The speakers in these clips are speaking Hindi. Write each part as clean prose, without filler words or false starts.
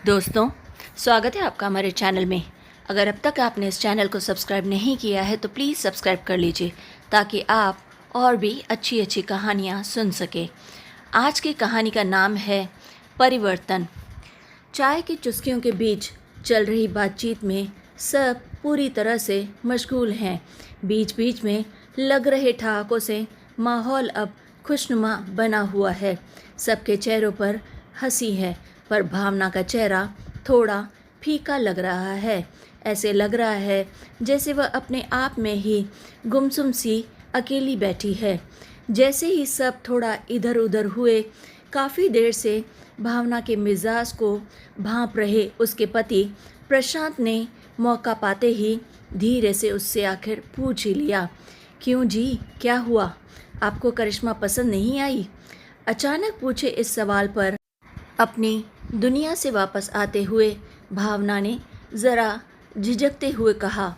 दोस्तों, स्वागत है आपका हमारे चैनल में। अगर अब तक आपने इस चैनल को सब्सक्राइब नहीं किया है तो प्लीज़ सब्सक्राइब कर लीजिए ताकि आप और भी अच्छी अच्छी कहानियाँ सुन सकें। आज की कहानी का नाम है परिवर्तन। चाय की चुस्कियों के बीच चल रही बातचीत में सब पूरी तरह से मशगूल हैं। बीच बीच में लग रहे ठहाकों से माहौल अब खुशनुमा बना हुआ है। सबके चेहरों पर हंसी है, पर भावना का चेहरा थोड़ा फीका लग रहा है। ऐसे लग रहा है जैसे वह अपने आप में ही गुमसुम सी अकेली बैठी है। जैसे ही सब थोड़ा इधर उधर हुए, काफ़ी देर से भावना के मिजाज को भांप रहे उसके पति प्रशांत ने मौका पाते ही धीरे से उससे आखिर पूछ ही लिया, क्यों जी, क्या हुआ? आपको करिश्मा पसंद नहीं आई? अचानक पूछे इस सवाल पर अपनी दुनिया से वापस आते हुए भावना ने ज़रा झिझकते हुए कहा,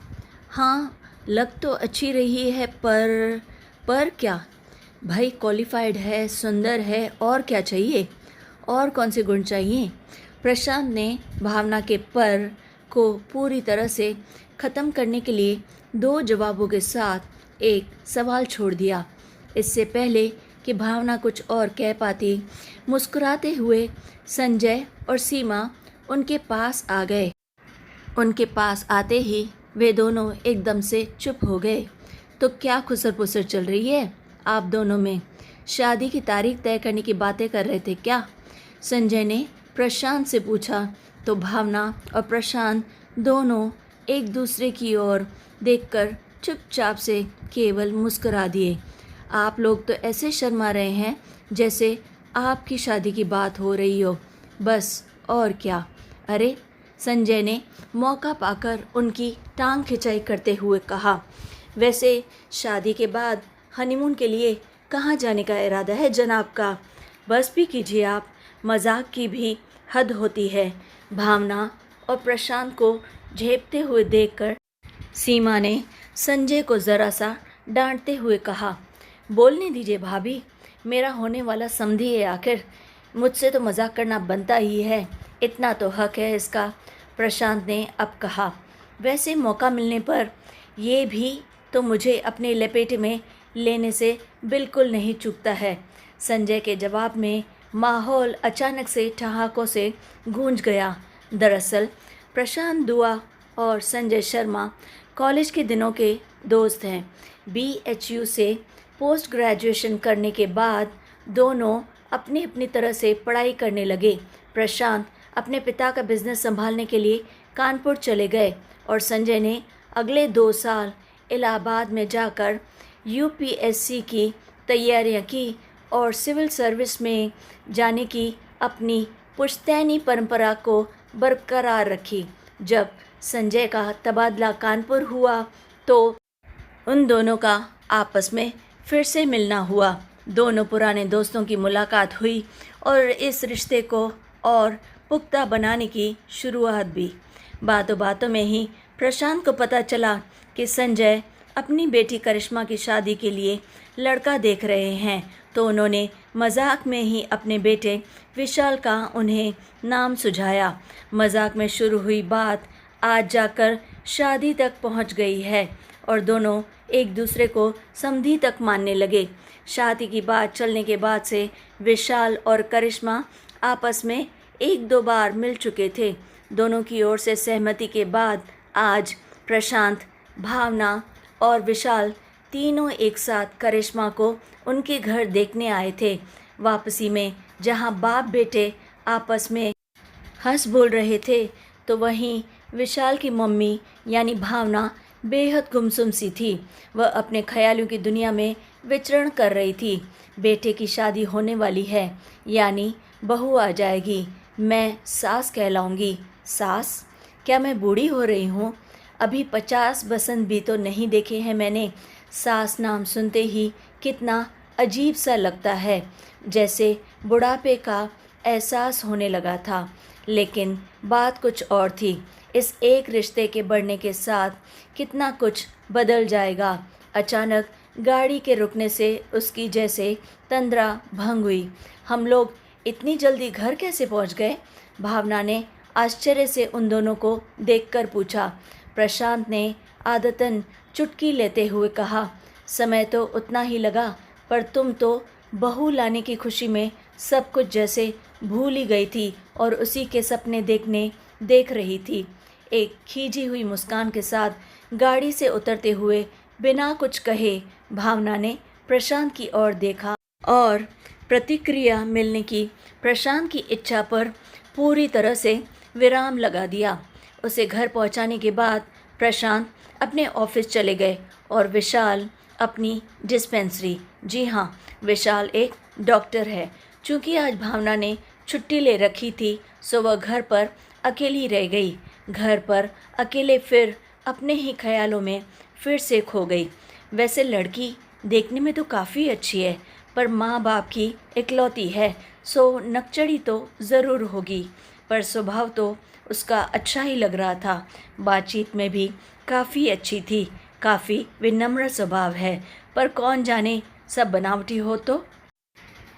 हाँ, लग तो अच्छी रही है, पर क्या? भाई क्वालिफाइड है, सुंदर है, और क्या चाहिए? और कौन से गुण चाहिए? प्रशांत ने भावना के पर को पूरी तरह से ख़त्म करने के लिए दो जवाबों के साथ एक सवाल छोड़ दिया। इससे पहले कि भावना कुछ और कह पाती, मुस्कुराते हुए संजय और सीमा उनके पास आ गए। उनके पास आते ही वे दोनों एकदम से चुप हो गए। तो क्या खुसर पुसर चल रही है आप दोनों में? शादी की तारीख तय करने की बातें कर रहे थे क्या? संजय ने प्रशांत से पूछा। तो भावना और प्रशांत दोनों एक दूसरे की ओर देखकर चुपचाप से केवल मुस्कुरा दिए। आप लोग तो ऐसे शर्मा रहे हैं जैसे आपकी शादी की बात हो रही हो, बस और क्या। अरे, संजय ने मौका पाकर उनकी टांग खिंचाई करते हुए कहा, वैसे शादी के बाद हनीमून के लिए कहाँ जाने का इरादा है जनाब का? बस भी कीजिए आप, मजाक की भी हद होती है। भावना और प्रशांत को झेपते हुए देखकर सीमा ने संजय को ज़रा सा डांटते हुए कहा, बोलने दीजिए भाभी, मेरा होने वाला समधी है आखिर, मुझसे तो मजाक करना बनता ही है, इतना तो हक है इसका। प्रशांत ने अब कहा, वैसे मौका मिलने पर ये भी तो मुझे अपने लपेटे में लेने से बिल्कुल नहीं चूकता है। संजय के जवाब में माहौल अचानक से ठहाकों से गूंज गया। दरअसल प्रशांत दुआ और संजय शर्मा कॉलेज के दिनों के दोस्त हैं। BHU से पोस्ट ग्रेजुएशन करने के बाद दोनों अपनी अपनी तरह से पढ़ाई करने लगे। प्रशांत अपने पिता का बिजनेस संभालने के लिए कानपुर चले गए और संजय ने अगले 2 साल इलाहाबाद में जाकर UPSC की तैयारियां की और सिविल सर्विस में जाने की अपनी पुश्तैनी परंपरा को बरकरार रखी। जब संजय का तबादला कानपुर हुआ तो उन दोनों का आपस में फिर से मिलना हुआ। दोनों पुराने दोस्तों की मुलाकात हुई और इस रिश्ते को और पुख्ता बनाने की शुरुआत भी। बातों बातों में ही प्रशांत को पता चला कि संजय अपनी बेटी करिश्मा की शादी के लिए लड़का देख रहे हैं, तो उन्होंने मजाक में ही अपने बेटे विशाल का उन्हें नाम सुझाया। मजाक में शुरू हुई बात आज जाकर शादी तक पहुंच गई है और दोनों एक दूसरे को समधी तक मानने लगे। शादी की बात चलने के बाद से विशाल और करिश्मा आपस में 1-2 बार मिल चुके थे। दोनों की ओर से सहमति के बाद आज प्रशांत, भावना और विशाल तीनों एक साथ करिश्मा को उनके घर देखने आए थे। वापसी में जहां बाप बेटे आपस में हंस बोल रहे थे, तो वहीं विशाल की मम्मी यानी भावना बेहद गुमसुम सी थी। वह अपने ख्यालों की दुनिया में विचरण कर रही थी। बेटे की शादी होने वाली है, यानी बहू आ जाएगी, मैं सास कहलाऊंगी। सास? क्या मैं बूढ़ी हो रही हूँ? अभी 50 बसंत भी तो नहीं देखे हैं मैंने। सास नाम सुनते ही कितना अजीब सा लगता है, जैसे बुढ़ापे का एहसास होने लगा था। लेकिन बात कुछ और थी। इस एक रिश्ते के बढ़ने के साथ कितना कुछ बदल जाएगा। अचानक गाड़ी के रुकने से उसकी जैसे तंद्रा भंग हुई। हम लोग इतनी जल्दी घर कैसे पहुंच गए? भावना ने आश्चर्य से उन दोनों को देखकर पूछा। प्रशांत ने आदतन चुटकी लेते हुए कहा, समय तो उतना ही लगा, पर तुम तो बहू लाने की खुशी में सब कुछ जैसे भूल ही गई थी और उसी के सपने देख रही थी। एक खींची हुई मुस्कान के साथ गाड़ी से उतरते हुए बिना कुछ कहे भावना ने प्रशांत की ओर देखा और प्रतिक्रिया मिलने की प्रशांत की इच्छा पर पूरी तरह से विराम लगा दिया। उसे घर पहुंचाने के बाद प्रशांत अपने ऑफिस चले गए और विशाल अपनी डिस्पेंसरी। जी हाँ, विशाल एक डॉक्टर है। चूँकि आज भावना ने छुट्टी ले रखी थी, सो वह घर पर अकेली रह गई। घर पर अकेले फिर अपने ही ख्यालों में फिर से खो गई। वैसे लड़की देखने में तो काफ़ी अच्छी है, पर माँ बाप की इकलौती है, सो नकचड़ी तो ज़रूर होगी। पर स्वभाव तो उसका अच्छा ही लग रहा था। बातचीत में भी काफ़ी अच्छी थी, काफ़ी विनम्र स्वभाव है, पर कौन जाने सब बनावटी हो तो।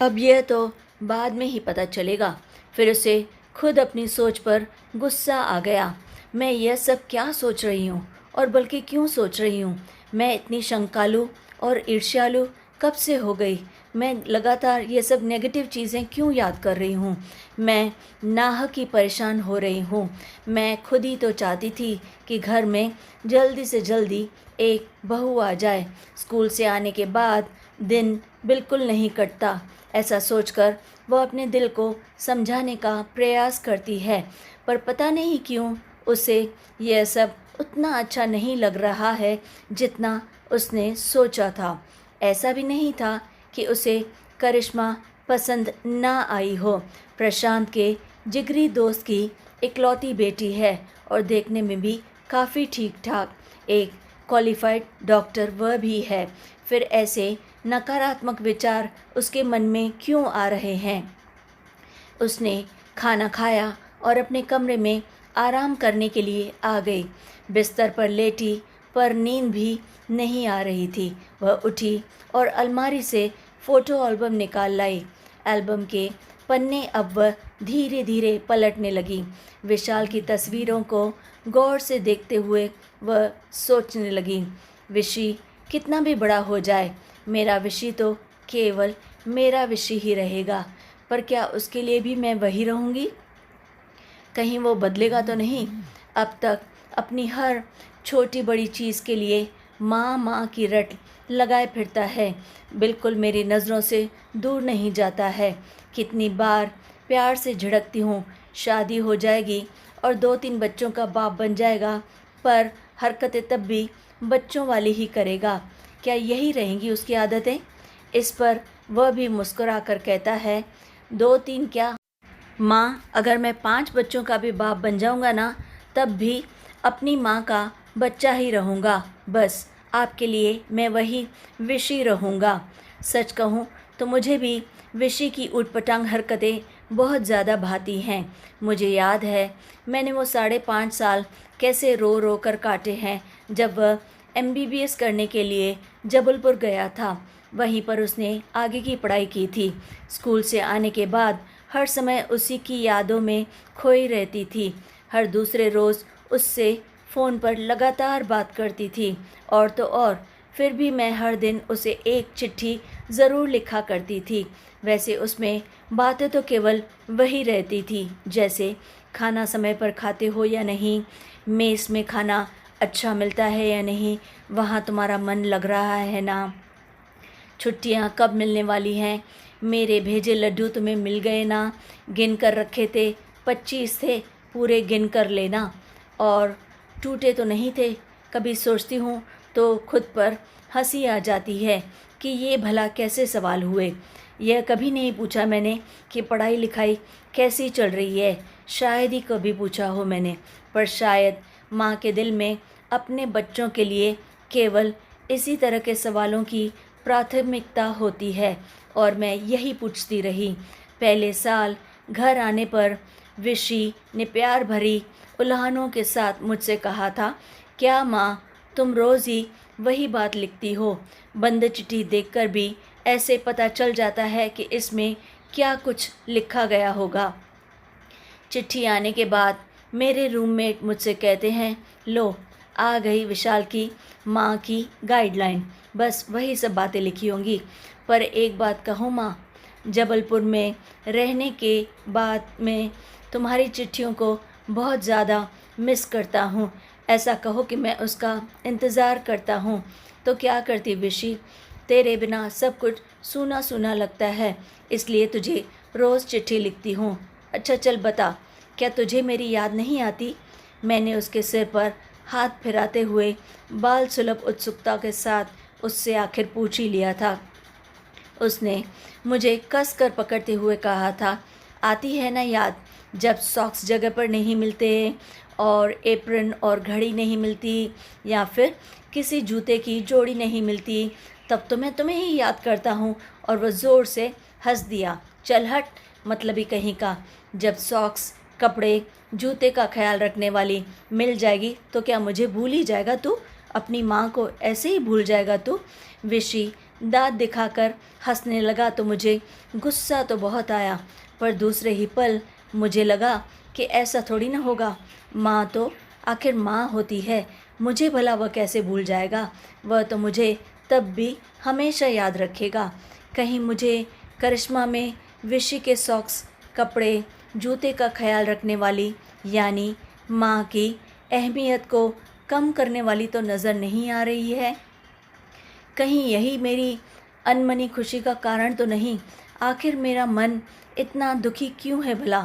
अब यह तो बाद में ही पता चलेगा। फिर उसे खुद अपनी सोच पर गुस्सा आ गया। मैं यह सब क्या सोच रही हूँ, और बल्कि क्यों सोच रही हूँ? मैं इतनी शंकालु और ईर्ष्यालु कब से हो गई? मैं लगातार ये सब नेगेटिव चीज़ें क्यों याद कर रही हूँ? मैं नाहक ही परेशान हो रही हूँ। मैं खुद ही तो चाहती थी कि घर में जल्दी से जल्दी एक बहू आ जाए। स्कूल से आने के बाद दिन बिल्कुल नहीं कटता। ऐसा सोचकर वह अपने दिल को समझाने का प्रयास करती है, पर पता नहीं क्यों उसे यह सब उतना अच्छा नहीं लग रहा है जितना उसने सोचा था। ऐसा भी नहीं था कि उसे करिश्मा पसंद ना आई हो। प्रशांत के जिगरी दोस्त की इकलौती बेटी है और देखने में भी काफ़ी ठीक ठाक, एक क्वालिफाइड डॉक्टर वह भी है। फिर ऐसे नकारात्मक विचार उसके मन में क्यों आ रहे हैं? उसने खाना खाया और अपने कमरे में आराम करने के लिए आ गई। बिस्तर पर लेटी, पर नींद भी नहीं आ रही थी। वह उठी और अलमारी से फ़ोटो एल्बम निकाल लाई। एल्बम के पन्ने अब वह धीरे धीरे पलटने लगी। विशाल की तस्वीरों को गौर से देखते हुए वह सोचने लगी, विशी कितना भी बड़ा हो जाए, मेरा विशी तो केवल मेरा विशी ही रहेगा। पर क्या उसके लिए भी मैं वही रहूँगी? कहीं वो बदलेगा तो नहीं? अब तक अपनी हर छोटी बड़ी चीज़ के लिए माँ माँ की रट लगाए फिरता है, बिल्कुल मेरी नज़रों से दूर नहीं जाता है। कितनी बार प्यार से झिड़कती हूँ, शादी हो जाएगी और 2-3 बच्चों का बाप बन जाएगा, पर हरकतें तब भी बच्चों वाली ही करेगा। क्या यही रहेंगी उसकी आदतें? इस पर वह भी मुस्कुरा कर कहता है, 2-3 क्या माँ, अगर मैं 5 बच्चों का भी बाप बन जाऊँगा ना, तब भी अपनी माँ का बच्चा ही रहूँगा। बस आपके लिए मैं वही विशी रहूँगा। सच कहूँ तो मुझे भी विशी की ऊटपटांग हरकतें बहुत ज़्यादा भाती हैं। मुझे याद है मैंने वो 5.5 साल कैसे रो रो कर काटे हैं जब वह MBBS करने के लिए जबलपुर गया था। वहीं पर उसने आगे की पढ़ाई की थी। स्कूल से आने के बाद हर समय उसी की यादों में खोई रहती थी। हर दूसरे रोज़ उससे फ़ोन पर लगातार बात करती थी, और तो और फिर भी मैं हर दिन उसे एक चिट्ठी ज़रूर लिखा करती थी। वैसे उसमें बातें तो केवल वही रहती थी, जैसे खाना समय पर खाते हो या नहीं, मेस में खाना अच्छा मिलता है या नहीं, वहाँ तुम्हारा मन लग रहा है ना, छुट्टियाँ कब मिलने वाली हैं, मेरे भेजे लड्डू तुम्हें मिल गए ना, गिन कर रखे थे 25 थे, पूरे गिन कर लेना, और टूटे तो नहीं थे। कभी सोचती हूँ तो खुद पर हंसी आ जाती है कि ये भला कैसे सवाल हुए। यह कभी नहीं पूछा मैंने कि पढ़ाई लिखाई कैसी चल रही है, शायद ही कभी पूछा हो मैंने, पर शायद माँ के दिल में अपने बच्चों के लिए केवल इसी तरह के सवालों की प्राथमिकता होती है, और मैं यही पूछती रही। पहले साल घर आने पर विशी ने प्यार भरी उल्हानों के साथ मुझसे कहा था, क्या माँ, तुम रोज़ ही वही बात लिखती हो? बंद चिट्ठी देखकर भी ऐसे पता चल जाता है कि इसमें क्या कुछ लिखा गया होगा। चिट्ठी आने के बाद मेरे रूममेट मुझसे कहते हैं, लो आ गई विशाल की माँ की गाइडलाइन, बस वही सब बातें लिखी होंगी। पर एक बात कहूँ माँ, जबलपुर में रहने के बाद मैं तुम्हारी चिट्ठियों को बहुत ज़्यादा मिस करता हूँ। ऐसा कहो कि मैं उसका इंतज़ार करता हूँ। तो क्या करती विशी, तेरे बिना सब कुछ सूना सूना लगता है, इसलिए तुझे रोज़ चिट्ठी लिखती हूँ। अच्छा चल बता, क्या तुझे मेरी याद नहीं आती? मैंने उसके सिर पर हाथ फिराते हुए बाल सुलभ उत्सुकता के साथ उससे आखिर पूछ ही लिया था। उसने मुझे कस कर पकड़ते हुए कहा था, आती है ना याद, जब सॉक्स जगह पर नहीं मिलते और एप्रन और घड़ी नहीं मिलती या फिर किसी जूते की जोड़ी नहीं मिलती, तब तो मैं तुम्हें ही याद करता हूँ। और वह ज़ोर से हंस दिया। चल हट, मतलबी कहीं का। जब सॉक्स, कपड़े, जूते का ख्याल रखने वाली मिल जाएगी तो क्या मुझे भूल ही जाएगा तू? अपनी माँ को ऐसे ही भूल जाएगा तू? विशी दांत दिखाकर हंसने लगा तो मुझे गुस्सा तो बहुत आया, पर दूसरे ही पल मुझे लगा कि ऐसा थोड़ी ना होगा। माँ तो आखिर माँ होती है, मुझे भला वह कैसे भूल जाएगा? वह तो मुझे तब भी हमेशा याद रखेगा। कहीं मुझे करिश्मा में विशी के सॉक्स, कपड़े, जूते का ख्याल रखने वाली यानी माँ की अहमियत को कम करने वाली तो नज़र नहीं आ रही है? कहीं यही मेरी अनमनी खुशी का कारण तो नहीं? आखिर मेरा मन इतना दुखी क्यों है भला?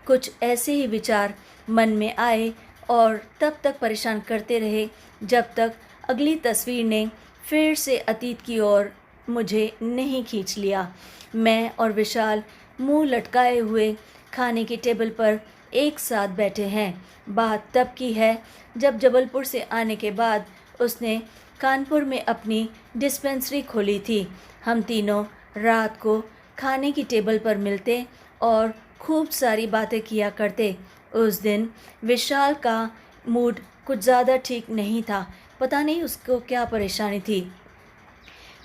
कुछ ऐसे ही विचार मन में आए और तब तक परेशान करते रहे जब तक अगली तस्वीर ने फिर से अतीत की ओर मुझे नहीं खींच लिया। मैं और विशाल मुंह लटकाए हुए खाने की टेबल पर एक साथ बैठे हैं। बात तब की है जब जबलपुर से आने के बाद उसने कानपुर में अपनी डिस्पेंसरी खोली थी। हम तीनों रात को खाने की टेबल पर मिलते और खूब सारी बातें किया करते। उस दिन विशाल का मूड कुछ ज़्यादा ठीक नहीं था, पता नहीं उसको क्या परेशानी थी।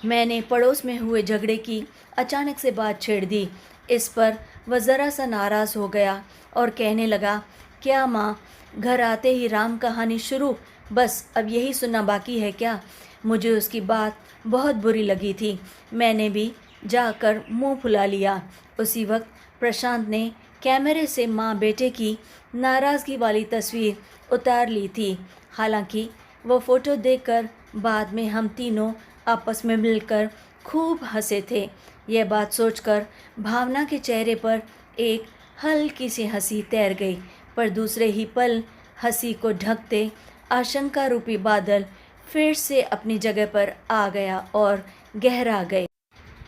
मैंने पड़ोस में हुए झगड़े की अचानक से बात छेड़ दी। इस पर वह ज़रा सा नाराज़ हो गया और कहने लगा, क्या माँ, घर आते ही राम कहानी शुरू, बस अब यही सुनना बाकी है क्या? मुझे उसकी बात बहुत बुरी लगी थी। मैंने भी जाकर मुंह फुला लिया। उसी वक्त प्रशांत ने कैमरे से माँ बेटे की नाराज़गी वाली तस्वीर उतार ली थी। हालांकि वो फ़ोटो देखकर बाद में हम तीनों आपस में मिलकर खूब हंसे थे। यह बात सोचकर भावना के चेहरे पर एक हल्की सी हंसी तैर गई, पर दूसरे ही पल हंसी को ढकते आशंका रूपी बादल फिर से अपनी जगह पर आ गया और गहरा गए।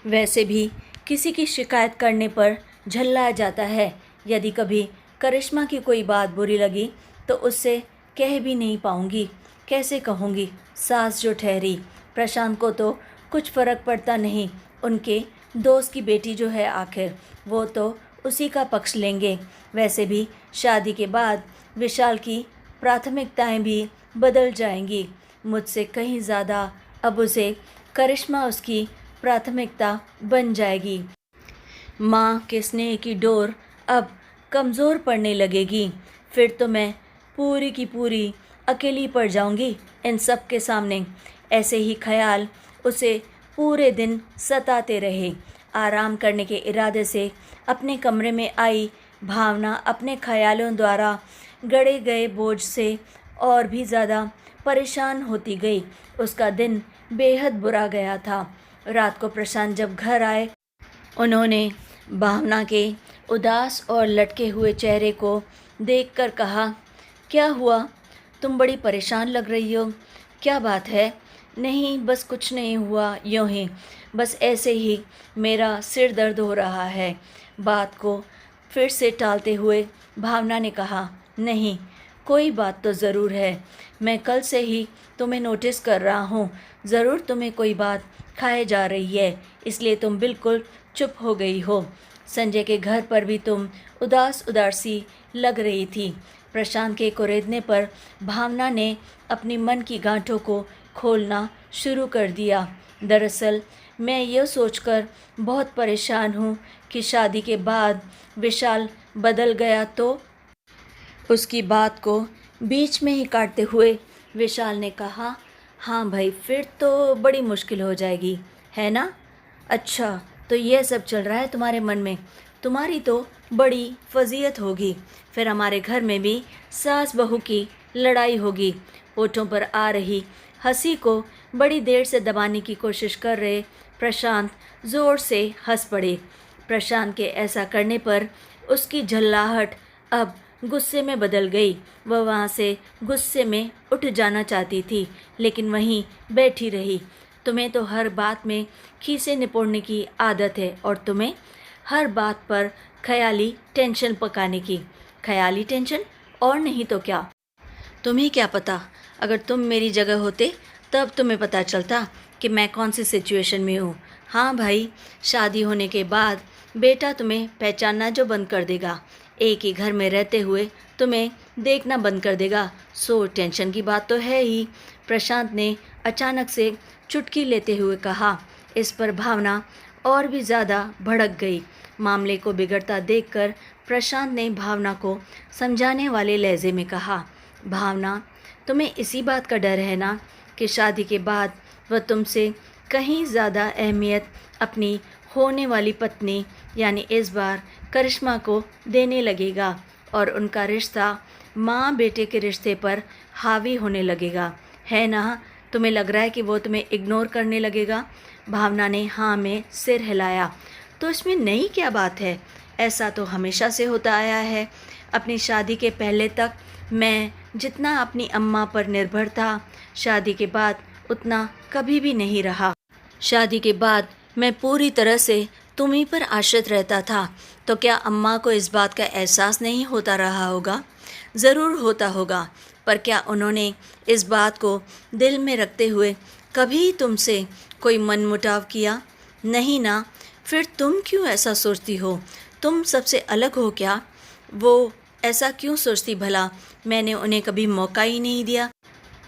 वैसे भी किसी की शिकायत करने पर झल्ला जाता है। यदि कभी करिश्मा की कोई बात बुरी लगी तो उससे कह भी नहीं पाऊंगी। कैसे कहूँगी? सास जो ठहरी, प्रशांत को तो कुछ फ़र्क पड़ता नहीं। उनके दोस्त की बेटी जो है, आखिर वो तो उसी का पक्ष लेंगे। वैसे भी शादी के बाद विशाल की प्राथमिकताएं भी बदल जाएंगी। मुझसे कहीं ज़्यादा अब उसे करिश्मा उसकी प्राथमिकता बन जाएगी। माँ के स्नेह की डोर अब कमज़ोर पड़ने लगेगी। फिर तो मैं पूरी की पूरी अकेली पड़ जाऊंगी इन सब के सामने। ऐसे ही ख्याल उसे पूरे दिन सताते रहे। आराम करने के इरादे से अपने कमरे में आई भावना अपने ख्यालों द्वारा गढ़े गए बोझ से और भी ज़्यादा परेशान होती गई। उसका दिन बेहद बुरा गया था। रात को प्रशांत जब घर आए, उन्होंने भावना के उदास और लटके हुए चेहरे को देखकर कहा, क्या हुआ? तुम बड़ी परेशान लग रही हो, क्या बात है? नहीं, बस कुछ नहीं हुआ, यूँ ही, बस ऐसे ही मेरा सिर दर्द हो रहा है। बात को फिर से टालते हुए भावना ने कहा, नहीं, कोई बात तो ज़रूर है। मैं कल से ही तुम्हें नोटिस कर रहा हूँ, ज़रूर तुम्हें कोई बात खाए जा रही है, इसलिए तुम बिल्कुल चुप हो गई हो। संजय के घर पर भी तुम उदास उदास सी लग रही थी। प्रशांत के कुरेदने पर भावना ने अपनी मन की गांठों को खोलना शुरू कर दिया। दरअसल मैं यह सोचकर बहुत परेशान हूँ कि शादी के बाद विशाल बदल गया तो उसकी बात को बीच में ही काटते हुए विशाल ने कहा, हाँ भाई, फिर तो बड़ी मुश्किल हो जाएगी, है ना? अच्छा, तो ये सब चल रहा है तुम्हारे मन में। तुम्हारी तो बड़ी फजीयत होगी। फिर हमारे घर में भी सास बहू की लड़ाई होगी। होठों पर आ रही हंसी को बड़ी देर से दबाने की कोशिश कर रहे प्रशांत ज़ोर से हंस पड़े। प्रशांत के ऐसा करने पर उसकी झल्लाहट अब गुस्से में बदल गई। वह वहाँ से गुस्से में उठ जाना चाहती थी, लेकिन वहीं बैठी रही। तुम्हें तो हर बात में खीसे निपोड़ने की आदत है और तुम्हें हर बात पर ख्याली टेंशन पकाने की। ख्याली टेंशन? और नहीं तो क्या। तुम्हें क्या पता, अगर तुम मेरी जगह होते तब तुम्हें पता चलता कि मैं कौन सी सिचुएशन में हूँ। हाँ भाई, शादी होने के बाद बेटा तुम्हें पहचानना जो बंद कर देगा, एक ही घर में रहते हुए तुम्हें देखना बंद कर देगा। सो टेंशन की बात तो है ही। प्रशांत ने अचानक से चुटकी लेते हुए कहा। इस पर भावना और भी ज़्यादा भड़क गई। मामले को बिगड़ता देखकर प्रशांत ने भावना को समझाने वाले लहजे में कहा, भावना, तुम्हें इसी बात का डर है ना कि शादी के बाद वह तुमसे कहीं ज़्यादा अहमियत अपनी होने वाली पत्नी यानी इस बार करिश्मा को देने लगेगा और उनका रिश्ता माँ बेटे के रिश्ते पर हावी होने लगेगा, है ना? तुम्हें लग रहा है कि वो तुम्हें इग्नोर करने लगेगा? भावना ने हाँ में सिर हिलाया। तो इसमें नई क्या बात है? ऐसा तो हमेशा से होता आया है। अपनी शादी के पहले तक मैं जितना अपनी अम्मा पर निर्भर था, शादी के बाद उतना कभी भी नहीं रहा। शादी के बाद मैं पूरी तरह से तुम ही पर आश्रित रहता था। तो क्या अम्मा को इस बात का एहसास नहीं होता रहा होगा? ज़रूर होता होगा, पर क्या उन्होंने इस बात को दिल में रखते हुए कभी तुमसे कोई मनमुटाव किया? नहीं ना। फिर तुम क्यों ऐसा सोचती हो? तुम सबसे अलग हो क्या? वो ऐसा क्यों सोचती भला? मैंने उन्हें कभी मौका ही नहीं दिया।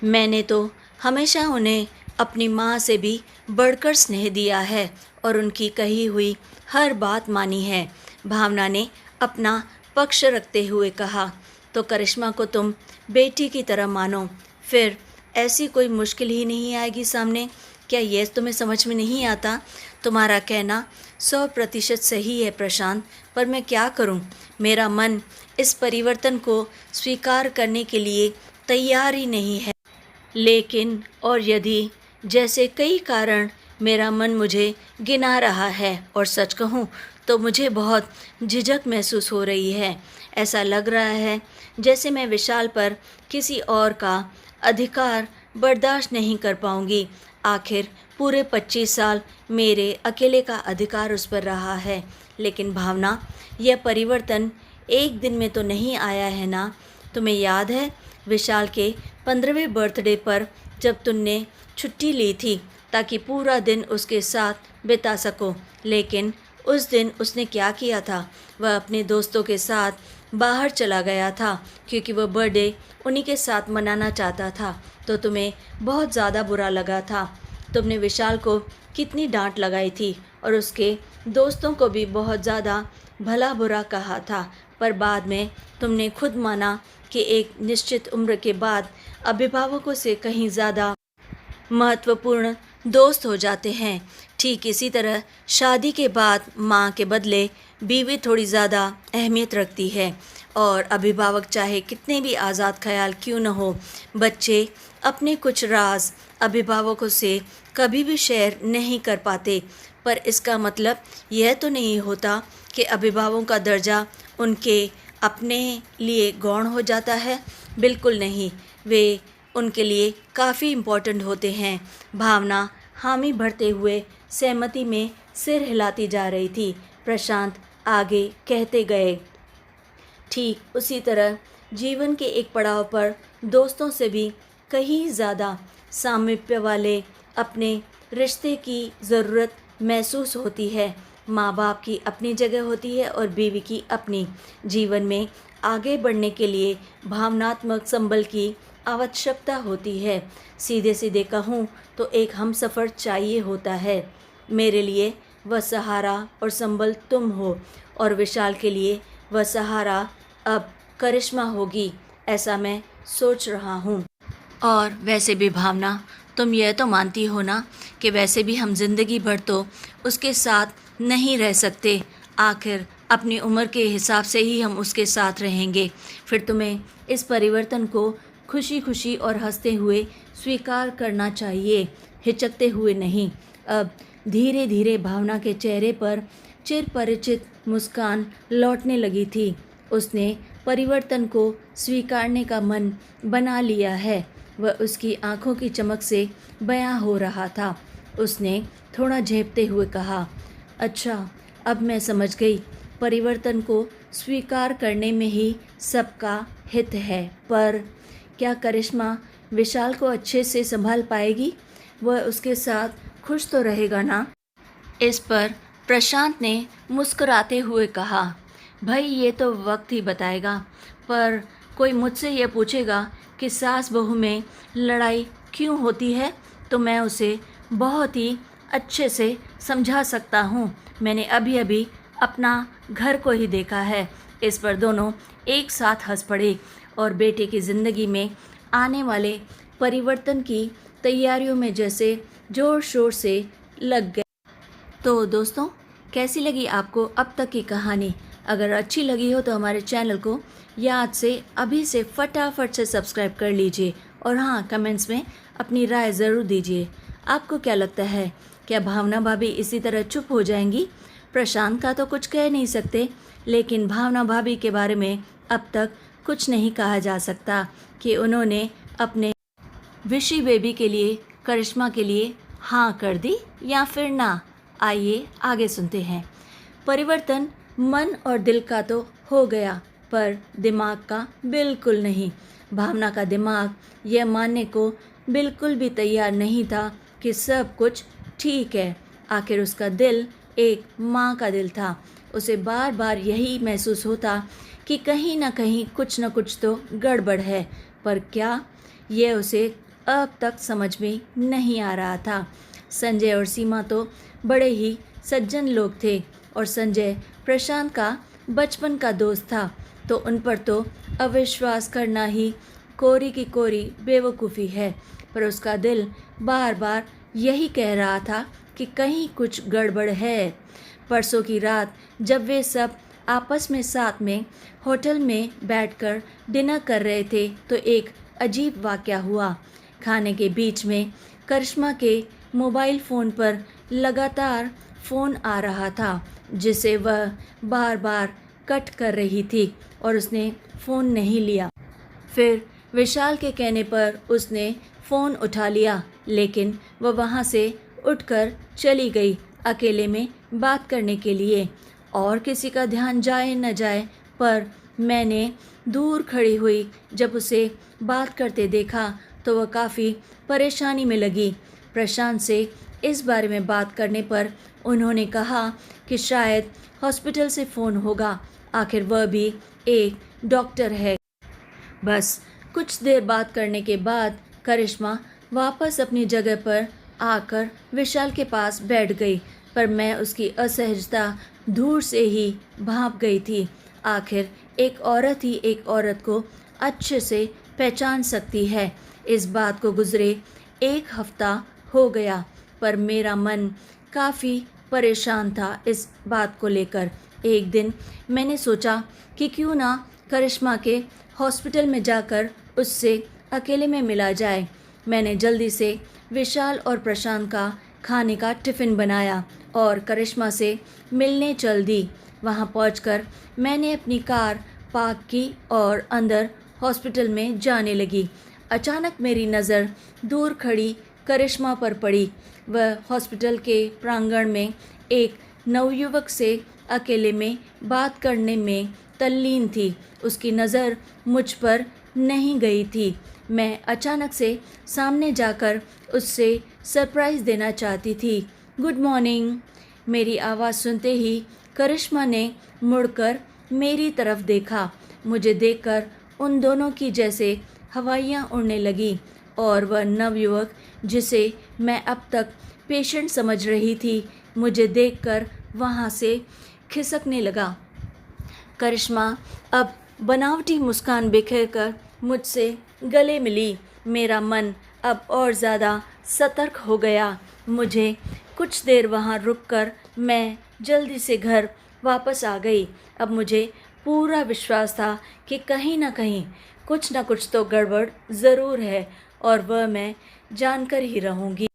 मैंने तो हमेशा उन्हें अपनी माँ से भी बढ़कर स्नेह दिया है और उनकी कही हुई हर बात मानी है। भावना ने अपना पक्ष रखते हुए कहा। तो करिश्मा को तुम बेटी की तरह मानो, फिर ऐसी कोई मुश्किल ही नहीं आएगी सामने। क्या ये तुम्हें समझ में नहीं आता? तुम्हारा कहना 100% सही है प्रशांत, पर मैं क्या करूं? मेरा मन इस परिवर्तन को स्वीकार करने के लिए तैयार ही नहीं है। लेकिन और यदि जैसे कई कारण मेरा मन मुझे गिना रहा है, और सच कहूँ तो मुझे बहुत झिझक महसूस हो रही है। ऐसा लग रहा है जैसे मैं विशाल पर किसी और का अधिकार बर्दाश्त नहीं कर पाऊँगी। आखिर पूरे 25 साल मेरे अकेले का अधिकार उस पर रहा है। लेकिन भावना, यह परिवर्तन एक दिन में तो नहीं आया है ना? तुम्हें याद है विशाल के 15वें बर्थडे पर जब तुमने छुट्टी ली थी ताकि पूरा दिन उसके साथ बिता सको, लेकिन उस दिन उसने क्या किया था? वह अपने दोस्तों के साथ बाहर चला गया था क्योंकि वह बर्थडे उन्हीं के साथ मनाना चाहता था। तो तुम्हें बहुत ज़्यादा बुरा लगा था। तुमने विशाल को कितनी डांट लगाई थी और उसके दोस्तों को भी बहुत ज़्यादा भला बुरा कहा था, पर बाद में तुमने खुद माना कि एक निश्चित उम्र के बाद अभिभावकों से कहीं ज़्यादा महत्वपूर्ण दोस्त हो जाते हैं। ठीक इसी तरह शादी के बाद माँ के बदले बीवी थोड़ी ज़्यादा अहमियत रखती है, और अभिभावक चाहे कितने भी आज़ाद ख्याल क्यों न हो, बच्चे अपने कुछ राज अभिभावकों से कभी भी शेयर नहीं कर पाते। पर इसका मतलब यह तो नहीं होता कि अभिभावकों का दर्जा उनके अपने लिए गौण हो जाता है। बिल्कुल नहीं, वे उनके लिए काफ़ी इम्पोर्टेंट होते हैं। भावना हामी भरते हुए सहमति में सिर हिलाती जा रही थी। प्रशांत आगे कहते गए, ठीक उसी तरह जीवन के एक पड़ाव पर दोस्तों से भी कहीं ज़्यादा सामीप्य वाले अपने रिश्ते की ज़रूरत महसूस होती है। माँ बाप की अपनी जगह होती है और बीवी की अपनी। जीवन में आगे बढ़ने के लिए भावनात्मक संबल की आवश्यकता होती है। सीधे सीधे कहूँ तो एक हमसफ़र चाहिए होता है। मेरे लिए वह सहारा और संबल तुम हो, और विशाल के लिए वह सहारा अब करिश्मा होगी, ऐसा मैं सोच रहा हूँ। और वैसे भी भावना, तुम यह तो मानती हो ना कि वैसे भी हम जिंदगी भर तो उसके साथ नहीं रह सकते। आखिर अपनी उम्र के हिसाब से ही हम उसके साथ रहेंगे। फिर तुम्हें इस परिवर्तन को खुशी खुशी और हंसते हुए स्वीकार करना चाहिए, हिचकते हुए नहीं। अब धीरे धीरे भावना के चेहरे पर चिरपरिचित मुस्कान लौटने लगी थी। उसने परिवर्तन को स्वीकारने का मन बना लिया है। वह उसकी आंखों की चमक से बयां हो रहा था। उसने थोड़ा झेपते हुए कहा, अच्छा, अब मैं समझ गई। परिवर्तन को स्वीकार करने में ही सबका हित है। पर क्या करिश्मा विशाल को अच्छे से संभाल पाएगी? वह उसके साथ खुश तो रहेगा ना? इस पर प्रशांत ने मुस्कुराते हुए कहा, भाई ये तो वक्त ही बताएगा। पर कोई मुझसे ये पूछेगा कि सास बहू में लड़ाई क्यों होती है, तो मैं उसे बहुत ही अच्छे से समझा सकता हूँ। मैंने अभी अभी अपना घर को ही देखा है। इस पर दोनों एक साथ हंस पड़े और बेटे की ज़िंदगी में आने वाले परिवर्तन की तैयारियों में जैसे ज़ोर शोर से लग गए। तो दोस्तों, कैसी लगी आपको अब तक की कहानी? अगर अच्छी लगी हो तो हमारे चैनल को याद से अभी से फटाफट से सब्सक्राइब कर लीजिए। और हाँ, कमेंट्स में अपनी राय ज़रूर दीजिए। आपको क्या लगता है, क्या भावना भाभी इसी तरह चुप हो जाएंगी? प्रशांत का तो कुछ कह नहीं सकते, लेकिन भावना भाभी के बारे में अब तक कुछ नहीं कहा जा सकता कि उन्होंने अपने विशी बेबी के लिए, करिश्मा के लिए हाँ कर दी या फिर ना। आइए आगे सुनते हैं। परिवर्तन मन और दिल का तो हो गया, पर दिमाग का बिल्कुल नहीं। भावना का दिमाग यह मानने को बिल्कुल भी तैयार नहीं था कि सब कुछ ठीक है। आखिर उसका दिल एक माँ का दिल था। उसे बार बार यही महसूस होता कि कहीं ना कहीं कुछ न कुछ तो गड़बड़ है। पर क्या, यह उसे अब तक समझ में नहीं आ रहा था। संजय और सीमा तो बड़े ही सज्जन लोग थे और संजय प्रशांत का बचपन का दोस्त था, तो उन पर तो अविश्वास करना ही कोरी की कोरी बेवकूफ़ी है। पर उसका दिल बार बार यही कह रहा था कि कहीं कुछ गड़बड़ है। परसों की रात जब वे सब आपस में साथ में होटल में बैठकर डिनर कर रहे थे, तो एक अजीब वाक़या हुआ। खाने के बीच में करिश्मा के मोबाइल फ़ोन पर लगातार फ़ोन आ रहा था, जिसे वह बार बार कट कर रही थी और उसने फ़ोन नहीं लिया। फिर विशाल के कहने पर उसने फ़ोन उठा लिया, लेकिन वह वहाँ से उठकर चली गई अकेले में बात करने के लिए। और किसी का ध्यान जाए न जाए, पर मैंने दूर खड़ी हुई जब उसे बात करते देखा तो वह काफ़ी परेशानी में लगी। प्रशांत से इस बारे में बात करने पर उन्होंने कहा कि शायद हॉस्पिटल से फ़ोन होगा। आखिर वह भी एक डॉक्टर है। बस कुछ देर बात करने के बाद करिश्मा वापस अपनी जगह पर आकर विशाल के पास बैठ गई, पर मैं उसकी असहजता दूर से ही भाप गई थी। आखिर एक औरत ही एक औरत को अच्छे से पहचान सकती है। इस बात को गुजरे एक हफ्ता हो गया, पर मेरा मन काफ़ी परेशान था इस बात को लेकर। एक दिन मैंने सोचा कि क्यों ना करिश्मा के हॉस्पिटल में जाकर उससे अकेले में मिला जाए। मैंने जल्दी से विशाल और प्रशांत का खाने का टिफ़िन बनाया और करिश्मा से मिलने चल दी। वहाँ पहुंचकर मैंने अपनी कार पार्क की और अंदर हॉस्पिटल में जाने लगी। अचानक मेरी नज़र दूर खड़ी करिश्मा पर पड़ी। वह हॉस्पिटल के प्रांगण में एक नवयुवक से अकेले में बात करने में तल्लीन थी। उसकी नज़र मुझ पर नहीं गई थी। मैं अचानक से सामने जाकर उससे सरप्राइज़ देना चाहती थी। Good morning. मेरी आवाज़ सुनते ही करिश्मा ने मुड़कर मेरी तरफ देखा। मुझे देखकर उन दोनों की जैसे हवाइयाँ उड़ने लगी और वह नवयुवक, जिसे मैं अब तक पेशेंट समझ रही थी, मुझे देखकर वहाँ से खिसकने लगा। करिश्मा अब बनावटी मुस्कान बिखेर कर मुझसे गले मिली। मेरा मन अब और ज़्यादा सतर्क हो गया। मुझे कुछ देर वहाँ रुककर मैं जल्दी से घर वापस आ गई। अब मुझे पूरा विश्वास था कि कहीं ना कहीं कुछ ना कुछ तो गड़बड़ ज़रूर है और वह मैं जानकर ही रहूँगी।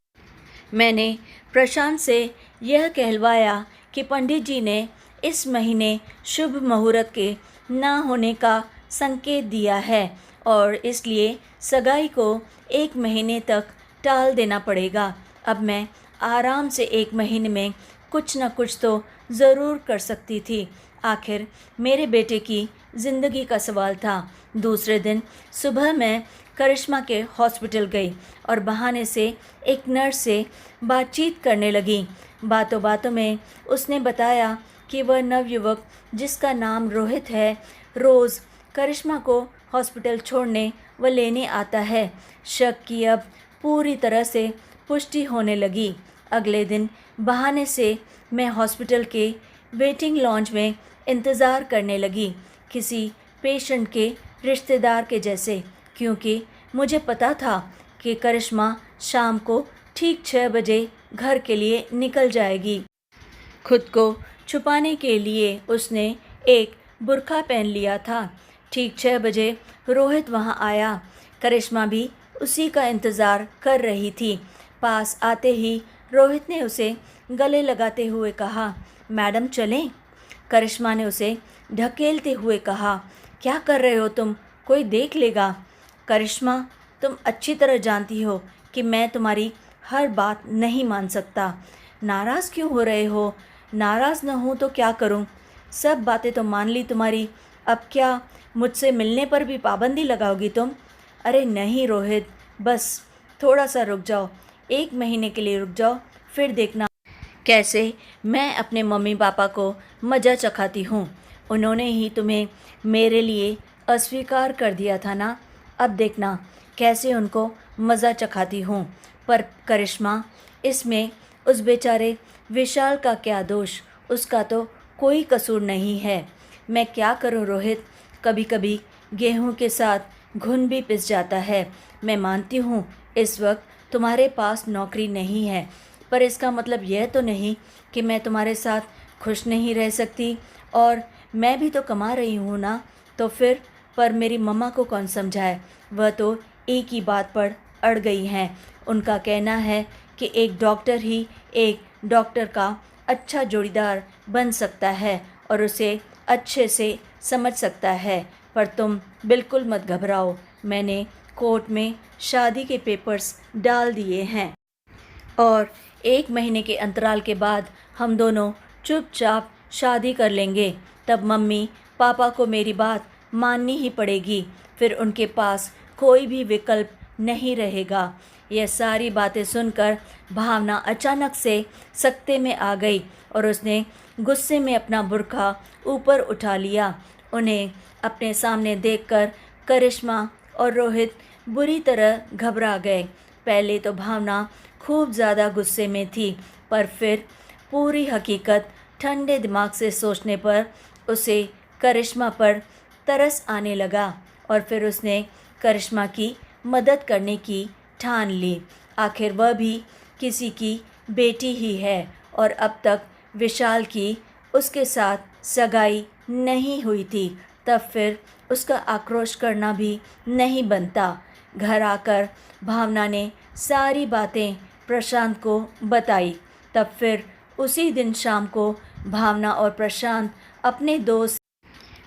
मैंने प्रशांत से यह कहलवाया कि पंडित जी ने इस महीने शुभ मुहूर्त के ना होने का संकेत दिया है और इसलिए सगाई को 1 महीने तक टाल देना पड़ेगा। अब मैं आराम से 1 महीने में कुछ न कुछ तो ज़रूर कर सकती थी। आखिर मेरे बेटे की ज़िंदगी का सवाल था। दूसरे दिन सुबह मैं करिश्मा के हॉस्पिटल गई और बहाने से एक नर्स से बातचीत करने लगी। बातों बातों में उसने बताया कि वह नवयुवक जिसका नाम रोहित है रोज़ करिश्मा को हॉस्पिटल छोड़ने व लेने आता है। शक की अब पूरी तरह से पुष्टि होने लगी। अगले दिन बहाने से मैं हॉस्पिटल के वेटिंग लॉन्ज में इंतज़ार करने लगी, किसी पेशेंट के रिश्तेदार के जैसे, क्योंकि मुझे पता था कि करिश्मा शाम को ठीक 6 बजे घर के लिए निकल जाएगी। खुद को छुपाने के लिए उसने एक बुर्का पहन लिया था। ठीक 6 बजे रोहित वहाँ आया। करिश्मा भी उसी का इंतज़ार कर रही थी। पास आते ही रोहित ने उसे गले लगाते हुए कहा, मैडम चलें? करिश्मा ने उसे ढकेलते हुए कहा, क्या कर रहे हो तुम? कोई देख लेगा। करिश्मा, तुम अच्छी तरह जानती हो कि मैं तुम्हारी हर बात नहीं मान सकता। नाराज़ क्यों हो रहे हो? नाराज़ न हूँ तो क्या करूँ? सब बातें तो मान ली तुम्हारी, अब क्या मुझसे मिलने पर भी पाबंदी लगाओगी तुम? अरे नहीं रोहित, बस थोड़ा सा रुक जाओ, 1 महीने के लिए रुक जाओ, फिर देखना कैसे मैं अपने मम्मी पापा को मज़ा चखाती हूँ। उन्होंने ही तुम्हें मेरे लिए अस्वीकार कर दिया था ना, अब देखना कैसे उनको मज़ा चखाती हूँ। पर करिश्मा, इसमें उस बेचारे विशाल का क्या दोष? उसका तो कोई कसूर नहीं है। मैं क्या करूँ रोहित, कभी कभी गेहूं के साथ घुन भी पिस जाता है। मैं मानती हूँ इस वक्त तुम्हारे पास नौकरी नहीं है, पर इसका मतलब यह तो नहीं कि मैं तुम्हारे साथ खुश नहीं रह सकती। और मैं भी तो कमा रही हूँ ना, तो फिर पर मेरी मम्मा को कौन समझाए? वह तो एक ही बात पर अड़ गई हैं। उनका कहना है कि एक डॉक्टर ही एक डॉक्टर का अच्छा जोड़ीदार बन सकता है और उसे अच्छे से समझ सकता है। पर तुम बिल्कुल मत घबराओ, मैंने कोर्ट में शादी के पेपर्स डाल दिए हैं और 1 महीने के अंतराल के बाद हम दोनों चुपचाप शादी कर लेंगे। तब मम्मी पापा को मेरी बात माननी ही पड़ेगी, फिर उनके पास कोई भी विकल्प नहीं रहेगा। यह सारी बातें सुनकर भावना अचानक से सकते में आ गई और उसने गुस्से में अपना बुर्का ऊपर उठा लिया। उन्हें अपने सामने देखकर करिश्मा और रोहित बुरी तरह घबरा गए। पहले तो भावना खूब ज़्यादा गुस्से में थी, पर फिर पूरी हकीकत ठंडे दिमाग से सोचने पर उसे करिश्मा पर तरस आने लगा और फिर उसने करिश्मा की मदद करने की ठान ली। आखिर वह भी किसी की बेटी ही है और अब तक विशाल की उसके साथ सगाई नहीं हुई थी। तब फिर उसका आक्रोश करना भी नहीं बनता। घर आकर भावना ने सारी बातें प्रशांत को बताई। तब फिर उसी दिन शाम को भावना और प्रशांत अपने दोस्त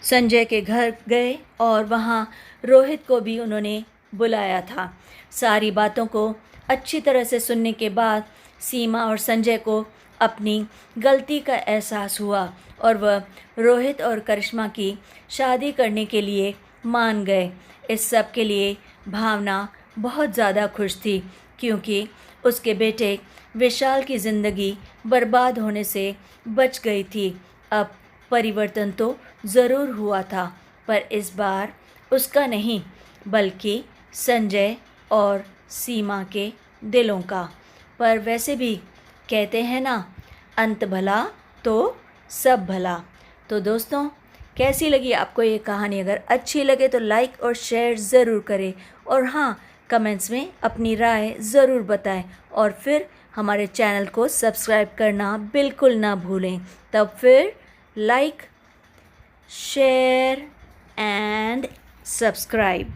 संजय के घर गए और वहाँ रोहित को भी उन्होंने बुलाया था। सारी बातों को अच्छी तरह से सुनने के बाद सीमा और संजय को अपनी गलती का एहसास हुआ और वह रोहित और करिश्मा की शादी करने के लिए मान गए। इस सब के लिए भावना बहुत ज़्यादा खुश थी, क्योंकि उसके बेटे विशाल की ज़िंदगी बर्बाद होने से बच गई थी। अब परिवर्तन तो ज़रूर हुआ था, पर इस बार उसका नहीं, बल्कि संजय और सीमा के दिलों का। पर वैसे भी कहते हैं ना, अंत भला तो सब भला। तो दोस्तों, कैसी लगी आपको ये कहानी। अगर अच्छी लगे तो लाइक और शेयर ज़रूर करें, और हाँ, कमेंट्स में अपनी राय ज़रूर बताएं, और फिर हमारे चैनल को सब्सक्राइब करना बिल्कुल ना भूलें। तब फिर लाइक, शेयर एंड सब्सक्राइब।